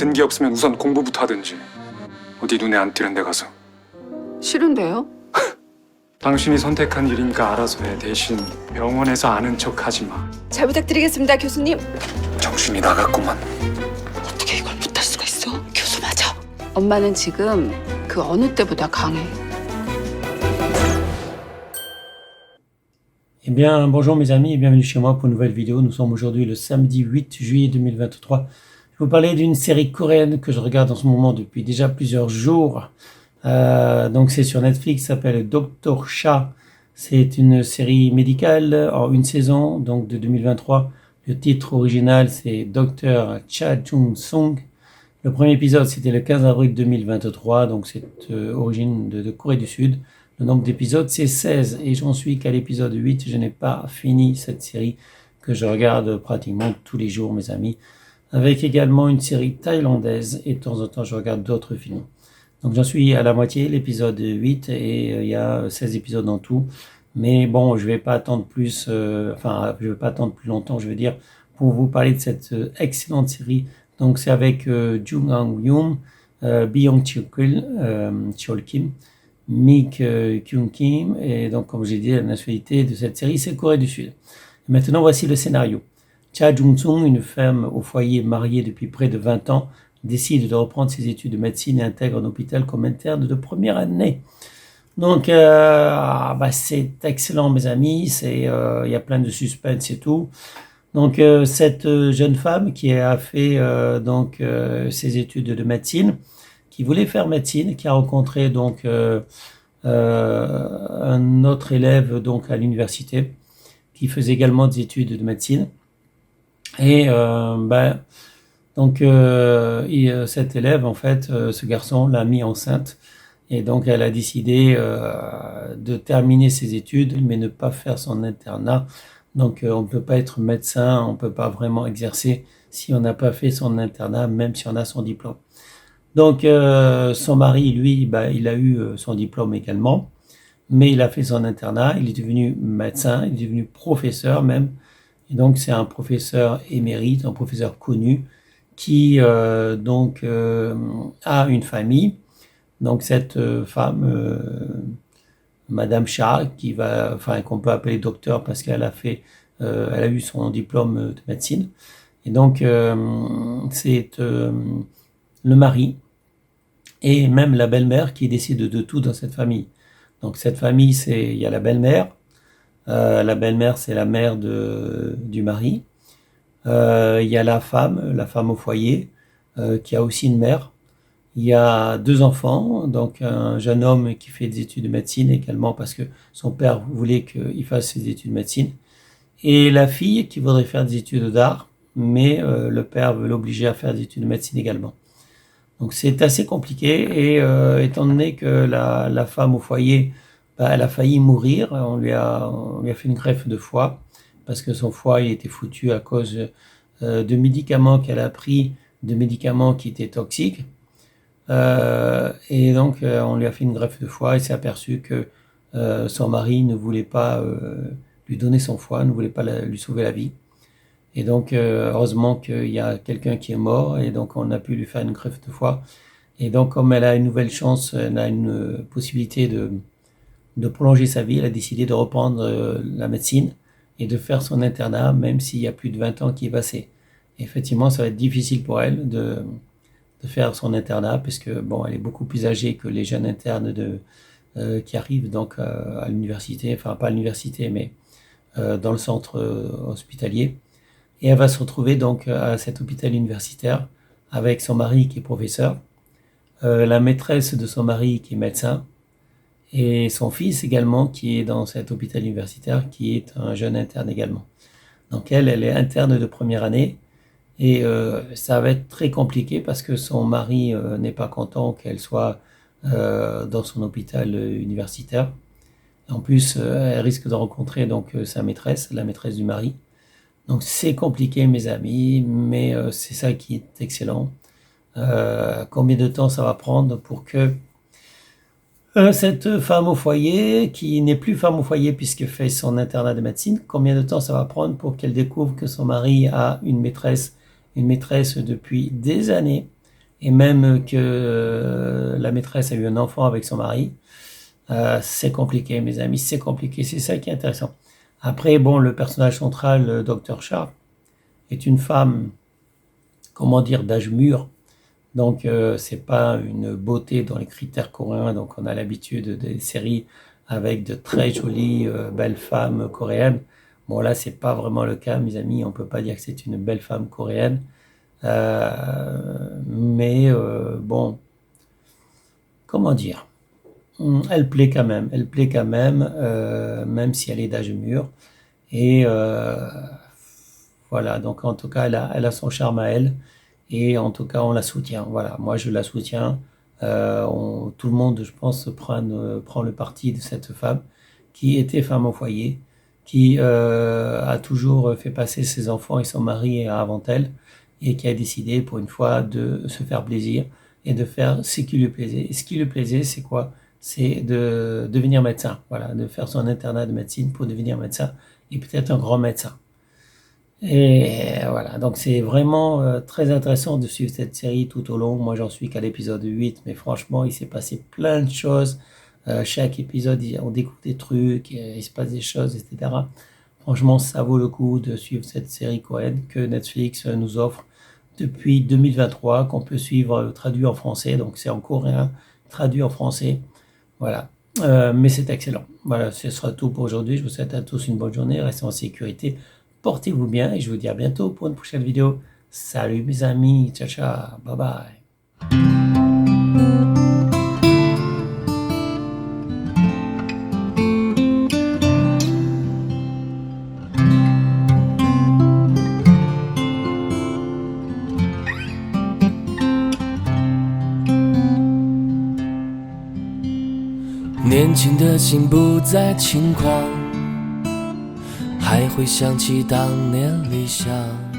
든 게 없으면 우선 공부부터 하든지. 어디 눈에 안 띄는 데 가서. 싫은데요? 당신이 선택한 일이니까 알아서 해. 대신 병원에서 아는 척 하지 마. 잘 부탁드리겠습니다, 교수님. 정신이 나갔구만. 어떻게 이걸 못할 수가 있어? 교수 맞아. 엄마는 지금 그 어느 때보다 강해. Eh bien, bonjour mes amis et bienvenue chez moi pour une nouvelle vidéo. Nous sommes aujourd'hui le samedi 8 juillet 2023. Je vais vous parler d'une série coréenne que je regarde en ce moment depuis déjà plusieurs jours. Donc c'est sur Netflix, ça s'appelle Dr. Cha. C'est une série médicale en une saison, donc de 2023. Le titre original c'est Dr. Cha Jung-sung. Le premier épisode c'était le 15 avril 2023, donc c'est origine de Corée du Sud. Le nombre d'épisodes, c'est 16 et j'en suis qu'à l'épisode 8. Je n'ai pas fini cette série que je regarde pratiquement tous les jours, mes amis. Avec également une série thaïlandaise et de temps en temps, je regarde d'autres films. Donc j'en suis à la moitié, l'épisode 8 et il y a 16 épisodes en tout. Mais bon, je vais pas attendre plus, je vais pas attendre plus longtemps, je veux dire, pour vous parler de cette excellente série. Donc c'est avec Jung Hang-yoon, Byung Cheol Kim, Mick Kyung Kim, et donc comme j'ai dit, la nationalité de cette série, c'est Corée du Sud. Et maintenant, voici le scénario. Cha Jung-sung, une femme au foyer mariée depuis près de 20 ans, décide de reprendre ses études de médecine et intègre un hôpital comme interne de première année. Donc, c'est excellent, mes amis, il y a plein de suspense et tout. Donc, cette jeune femme qui a fait ses études de médecine, qui voulait faire médecine, qui a rencontré donc un autre élève donc à l'université qui faisait également des études de médecine. Et cet élève, en fait, ce garçon l'a mis enceinte. Et donc, elle a décidé de terminer ses études, mais ne pas faire son internat. Donc, on ne peut pas être médecin, on ne peut pas vraiment exercer si on n'a pas fait son internat, même si on a son diplôme. Donc, son mari, lui, il a eu son diplôme également, mais il a fait son internat, il est devenu médecin, il est devenu professeur même. Et donc, c'est un professeur émérite, un professeur connu, qui a une famille. Donc, cette femme, Madame Cha, qu'on peut appeler docteur parce qu'elle a fait, elle a eu son diplôme de médecine. Et donc, c'est le mari et même la belle-mère qui décide de tout dans cette famille. Donc, cette famille, il y a la belle-mère. La belle-mère, c'est la mère du mari. Il y a la femme au foyer, qui a aussi une mère. Il y a 2 enfants, donc un jeune homme qui fait des études de médecine également parce que son père voulait qu'il fasse ses études de médecine. Et la fille qui voudrait faire des études d'art, mais le père veut l'obliger à faire des études de médecine également. Donc c'est assez compliqué et étant donné que la femme au foyer, elle a failli mourir, on lui a fait une greffe de foie parce que son foie il était foutu à cause de médicaments qu'elle a pris, de médicaments qui étaient toxiques. Et donc on lui a fait une greffe de foie et s'est aperçu que son mari ne voulait pas lui donner son foie, ne voulait pas lui sauver la vie. Et donc heureusement qu'il y a quelqu'un qui est mort et donc on a pu lui faire une greffe de foie. Et donc comme elle a une nouvelle chance, elle a une possibilité de prolonger sa vie, elle a décidé de reprendre la médecine et de faire son internat même s'il y a plus de 20 ans qui est passé. Et effectivement, ça va être difficile pour elle de faire son internat parce que bon, elle est beaucoup plus âgée que les jeunes internes qui arrivent donc à l'université, enfin pas à l'université mais dans le centre hospitalier. Et elle va se retrouver donc à cet hôpital universitaire avec son mari qui est professeur, la maîtresse de son mari qui est médecin et son fils également qui est dans cet hôpital universitaire qui est un jeune interne également. Donc elle est interne de première année et ça va être très compliqué parce que son mari n'est pas content qu'elle soit dans son hôpital universitaire. En plus, elle risque de rencontrer donc sa maîtresse, la maîtresse du mari. Donc c'est compliqué mes amis, mais c'est ça qui est excellent. Combien de temps ça va prendre pour que cette femme au foyer, qui n'est plus femme au foyer puisqu'elle fait son internat de médecine, combien de temps ça va prendre pour qu'elle découvre que son mari a une maîtresse depuis des années, et même que la maîtresse a eu un enfant avec son mari. C'est compliqué, mes amis, c'est compliqué. C'est ça qui est intéressant. Après, bon, le personnage central, le Dr. Shah, est une femme, comment dire, d'âge mûr. Donc, c'est pas une beauté dans les critères coréens. Donc, on a l'habitude des séries avec de très jolies, belles femmes coréennes. Bon, là, c'est pas vraiment le cas, mes amis. On peut pas dire que c'est une belle femme coréenne. Mais bon, comment dire? Elle plaît quand même. Elle plaît quand même, même si elle est d'âge mûr. Et voilà. Donc, en tout cas, elle a son charme à elle. Et en tout cas, on la soutient. Voilà, moi je la soutiens. Tout le monde, je pense, prend le parti de cette femme qui était femme au foyer, qui a toujours fait passer ses enfants et son mari avant elle, et qui a décidé pour une fois de se faire plaisir et de faire ce qui lui plaisait. Et ce qui lui plaisait, c'est quoi? C'est de devenir médecin. Voilà, de faire son internat de médecine pour devenir médecin et peut-être un grand médecin. Et voilà, donc c'est vraiment très intéressant de suivre cette série tout au long. Moi, j'en suis qu'à l'épisode 8, mais franchement, il s'est passé plein de choses. Chaque épisode, on découvre des trucs, il se passe des choses, etc. Franchement, ça vaut le coup de suivre cette série coréenne que Netflix nous offre depuis 2023, qu'on peut suivre traduit en français. Donc, c'est en coréen, traduit en français. Voilà. Mais c'est excellent. Voilà, ce sera tout pour aujourd'hui. Je vous souhaite à tous une bonne journée. Restez en sécurité. Portez-vous bien et je vous dis à bientôt pour une prochaine vidéo. Salut mes amis, ciao ciao, bye bye.年轻的心不再轻狂，还会想起当年理想。